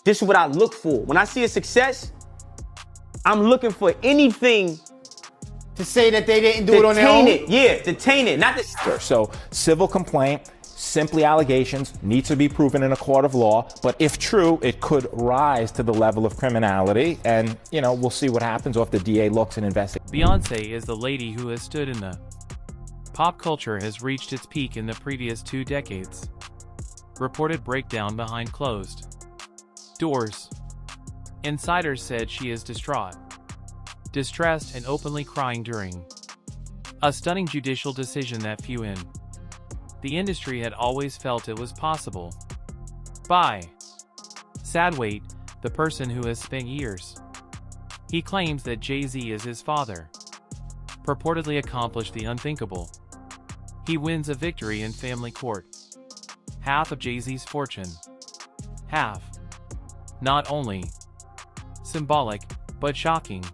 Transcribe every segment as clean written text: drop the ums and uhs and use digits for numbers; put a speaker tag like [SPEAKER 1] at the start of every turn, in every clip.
[SPEAKER 1] This is what I look for. When I see a success, I'm looking for anything
[SPEAKER 2] to say that they didn't do it on their own?
[SPEAKER 1] To taint it, not to...
[SPEAKER 3] So civil complaint, simply allegations, need to be proven in a court of law, but if true, it could rise to the level of criminality, and, you know, we'll see what happens or if the DA looks and investigates.
[SPEAKER 4] Beyoncé is the lady who has stood in the pop culture has reached its peak in the previous 2 decades. Reported breakdown behind closed doors. Insiders said she is distraught, distressed, and openly crying during a stunning judicial decision that few in the industry had always felt it was possible. By Sadweight, the person who has spent years. He claims that Jay-Z is his father. Purportedly accomplished the unthinkable. He wins a victory in family court. Half of Jay-Z's fortune. Half. Not only symbolic, but shocking.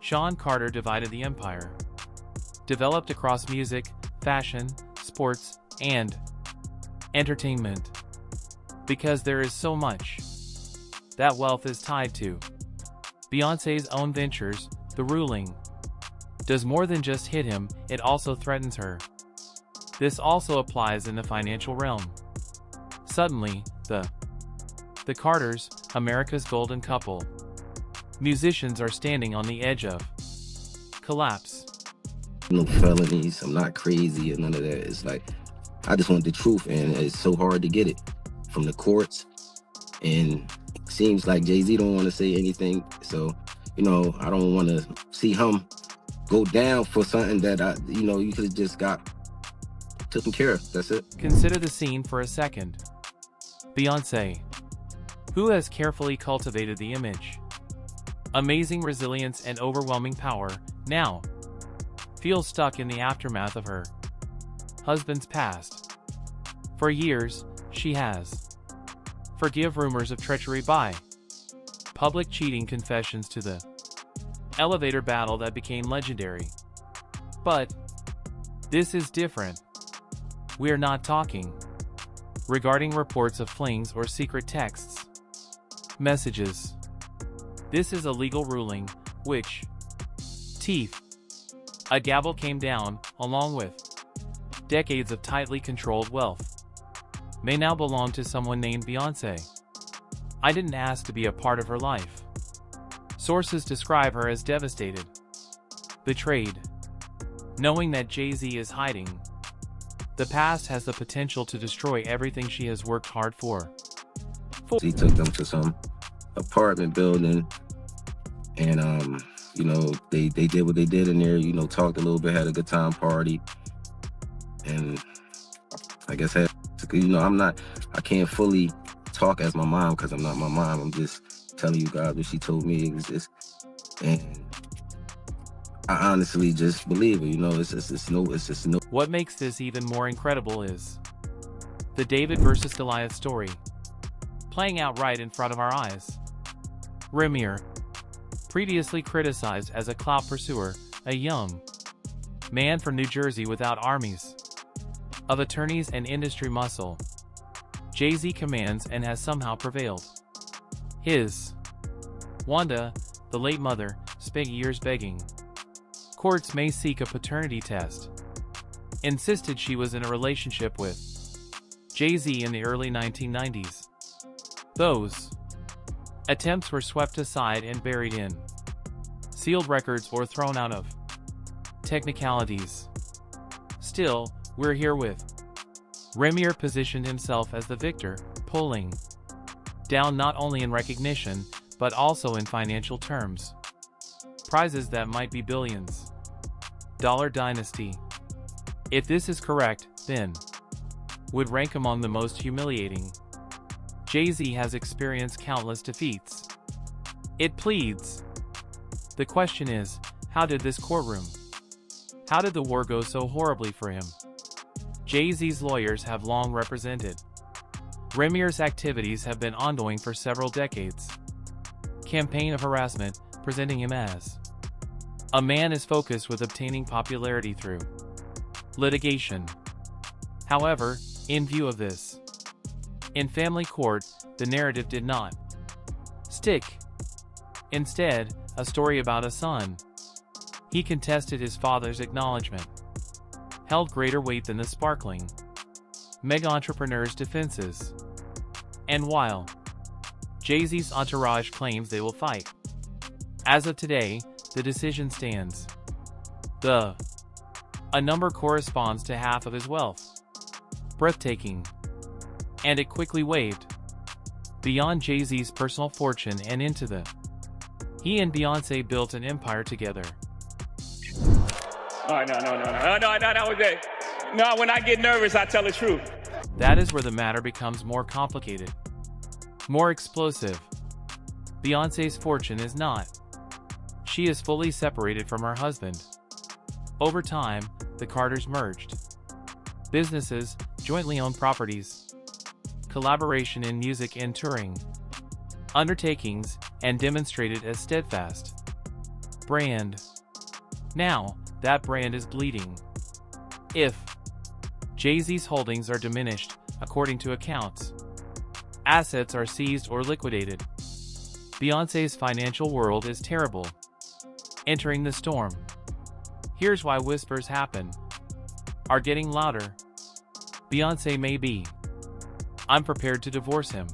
[SPEAKER 4] Sean Carter divided the empire. Developed across music, fashion, sports, and entertainment. Because there is so much that wealth is tied to. Beyoncé's own ventures, the ruling, does more than just hit him, it also threatens her. This also applies in the financial realm. Suddenly, the Carters, America's golden couple. Musicians are standing on the edge of collapse.
[SPEAKER 5] No felonies, I'm not crazy or none of that. It's like, I just want the truth, and it's so hard to get it from the courts. And it seems like Jay-Z don't want to say anything. So, you know, I don't want to see him go down for something that you could have just got taken care of. That's it.
[SPEAKER 4] Consider the scene for a second. Beyoncé, who has carefully cultivated the image, amazing resilience, and overwhelming power, now feels stuck in the aftermath of her husband's past. For years, she has forgive rumors of treachery by public cheating confessions to the elevator battle that became legendary. But this is different. We're not talking regarding reports of flings or secret texts, messages. This is a legal ruling, which teeth. A gavel came down, along with decades of tightly controlled wealth, may now belong to someone named Beyoncé. I didn't ask to be a part of her life. Sources describe her as devastated, betrayed, knowing that Jay-Z is hiding. The past has the potential to destroy everything she has worked hard for.
[SPEAKER 5] He took them to some apartment building, and you know, they did what they did in there, you know, talked a little bit, had a good time, party. And I guess, you know, I can't fully talk as my mom because I'm not my mom. I'm just telling you guys what she told me. It was just, and I honestly just believe it, you know, it's just no.
[SPEAKER 4] What makes this even more incredible is the David versus Goliath story playing out right in front of our eyes. Rymir, previously criticized as a clout pursuer, a young man from New Jersey without armies of attorneys and industry muscle, Jay-Z commands and has somehow prevailed. His Wanda, the late mother, spent years begging courts may seek a paternity test, insisted she was in a relationship with Jay-Z in the early 1990s. Those attempts were swept aside and buried in sealed records or thrown out of technicalities. Still, we're here with Rymir positioned himself as the victor, pulling down not only in recognition, but also in financial terms. Prizes that might be billions. Dollar dynasty. If this is correct, then would rank among the most humiliating. Jay-Z has experienced countless defeats. It pleads. The question is, how did this courtroom? How did the war go so horribly for him? Jay-Z's lawyers have long represented. Rymir's activities have been ongoing for several decades. Campaign of harassment, presenting him as a man is focused with obtaining popularity through litigation. However, in view of this, in family court, the narrative did not stick. Instead, a story about a son. He contested his father's acknowledgement, held greater weight than the sparkling mega entrepreneur's defenses. And while Jay-Z's entourage claims they will fight, as of today, the decision stands. A number corresponds to half of his wealth. Breathtaking. And it quickly waved beyond Jay-Z's personal fortune and into the. He and Beyoncé built an empire together.
[SPEAKER 6] Oh, no, when I get nervous, I tell the truth.
[SPEAKER 4] That is where the matter becomes more complicated, more explosive. Beyoncé's fortune is not. She is fully separated from her husband. Over time, the Carters merged. Businesses, jointly owned properties, collaboration in music and touring, undertakings, and demonstrated a steadfast brand. Now, that brand is bleeding. If Jay-Z's holdings are diminished, according to accounts, assets are seized or liquidated, Beyoncé's financial world is terrible. Entering the storm. Here's why whispers happen. Are getting louder. Beyoncé may be. I'm prepared to divorce him.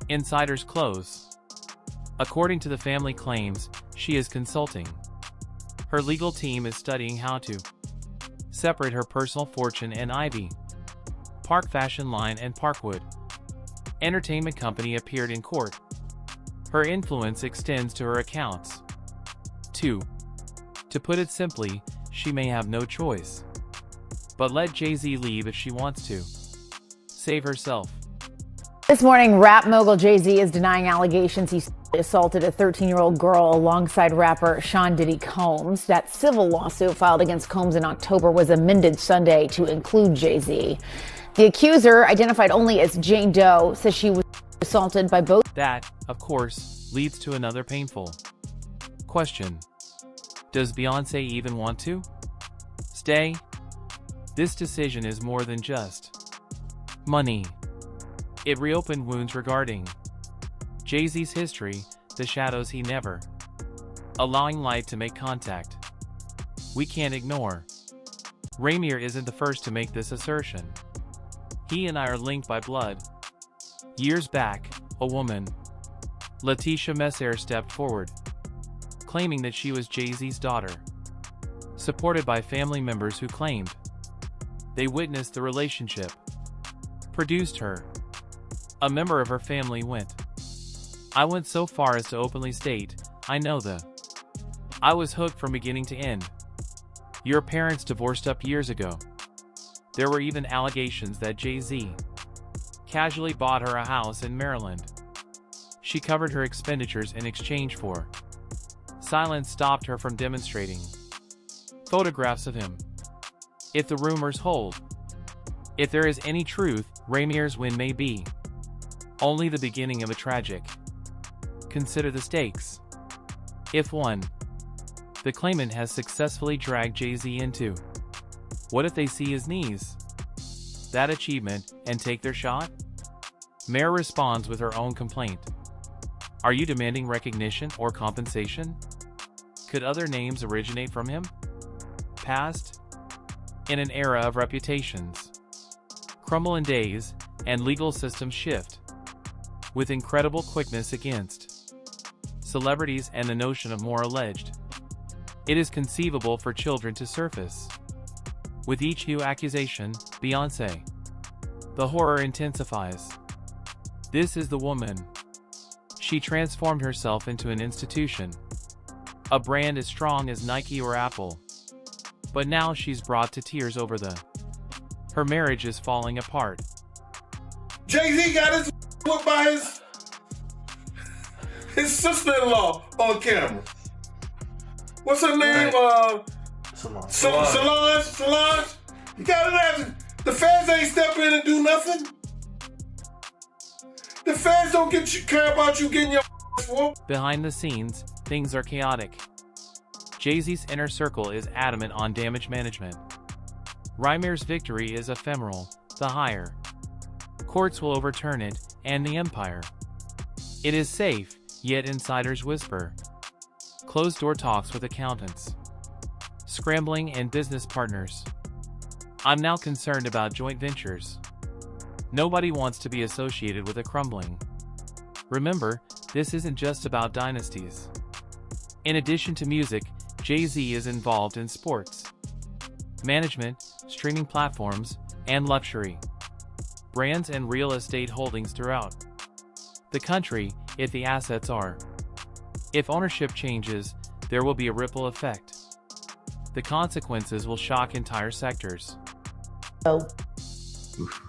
[SPEAKER 4] Insiders close. According to the family claims, she is consulting. Her legal team is studying how to separate her personal fortune and Ivy Park fashion line and Parkwood Entertainment Company appeared in court. Her influence extends to her accounts. 2. To put it simply, she may have no choice but let Jay-Z leave if she wants to save herself.
[SPEAKER 7] This morning, rap mogul Jay-Z is denying allegations he assaulted a 13-year-old girl alongside rapper Sean Diddy Combs. That civil lawsuit filed against Combs in October was amended Sunday to include Jay-Z. The accuser, identified only as Jane Doe, says she was assaulted by both.
[SPEAKER 4] That, of course, leads to another painful question. Does Beyoncé even want to stay? This decision is more than just money. It reopened wounds regarding Jay-Z's history, the shadows he never allowing light to make contact. We can't ignore. Rymir isn't the first to make this assertion. He and I are linked by blood. Years back, a woman, Letitia Messer, stepped forward, claiming that she was Jay-Z's daughter, supported by family members who claimed they witnessed the relationship, produced her. A member of her family went. I went so far as to openly state, I know I was hooked from beginning to end. Your parents divorced up years ago. There were even allegations that Jay-Z casually bought her a house in Maryland. She covered her expenditures in exchange for. Silence stopped her from demonstrating photographs of him. If the rumors hold, if there is any truth, Rymir's win may be only the beginning of a tragic. Consider the stakes. If 1. The claimant has successfully dragged Jay-Z into. What if they see his knees? That achievement, and take their shot? Mayor responds with her own complaint. Are you demanding recognition or compensation? Could other names originate from him? Past? In an era of reputations crumble in days, and legal systems shift with incredible quickness against celebrities and the notion of more alleged. It is conceivable for children to surface. With each new accusation, Beyoncé. The horror intensifies. This is the woman. She transformed herself into an institution. A brand as strong as Nike or Apple. But now she's brought to tears over her marriage is falling apart.
[SPEAKER 8] Jay-Z got his whooped by his sister-in-law on camera. What's her name? Solange. You gotta the feds ain't step in and do nothing. The feds don't care about you getting your whooped.
[SPEAKER 4] Behind the scenes, things are chaotic. Jay-Z's inner circle is adamant on damage management. Rymir's victory is ephemeral. The higher courts will overturn it, and the empire. It is safe, Yet insiders whisper. Closed-door talks with accountants. Scrambling and business partners. I'm now concerned about joint ventures. Nobody wants to be associated with a crumbling. Remember, this isn't just about dynasties. In addition to music, Jay-Z is involved in sports, management, streaming platforms, and luxury brands and real estate holdings throughout the country, if the assets are. If ownership changes, there will be a ripple effect. The consequences will shock entire sectors.
[SPEAKER 9] So,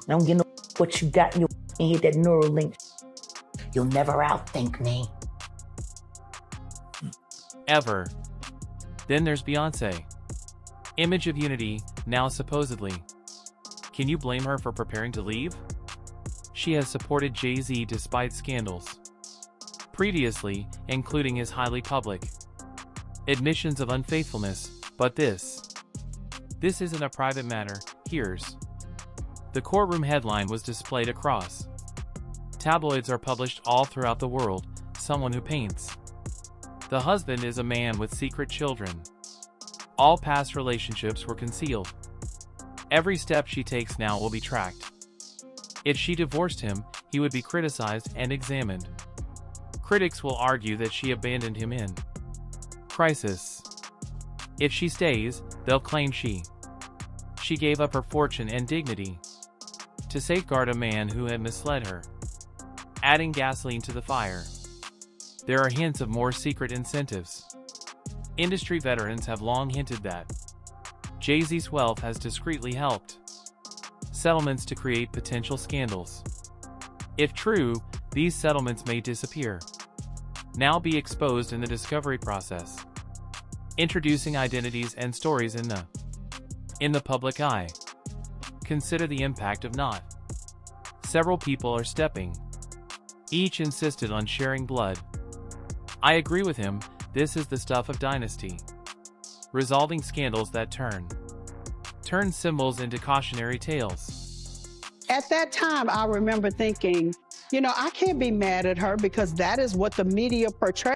[SPEAKER 9] don't get no what you got in your head, that neural link. You'll never outthink me.
[SPEAKER 4] Ever. Then there's Beyoncé. Image of unity, now supposedly. Can you blame her for preparing to leave? She has supported Jay-Z despite scandals previously, including his highly public admissions of unfaithfulness, but this isn't a private matter. Here's the courtroom headline was displayed across tabloids are published all throughout the world. Someone who paints. The husband is a man with secret children. All past relationships were concealed. Every step she takes now will be tracked. If she divorced him, he would be criticized and examined. Critics will argue that she abandoned him in crisis. If she stays, they'll claim she gave up her fortune and dignity to safeguard a man who had misled her, adding gasoline to the fire. There are hints of more secret incentives. Industry veterans have long hinted that Jay-Z's wealth has discreetly helped settlements to create potential scandals. If true, these settlements may disappear, now be exposed in the discovery process, introducing identities and stories in the public eye. Consider the impact of not. Several people are stepping. Each insisted on sharing blood. I agree with him, this is the stuff of dynasty. Resolving scandals that turn symbols into cautionary tales.
[SPEAKER 10] At that time, I remember thinking, I can't be mad at her because that is what the media portrays.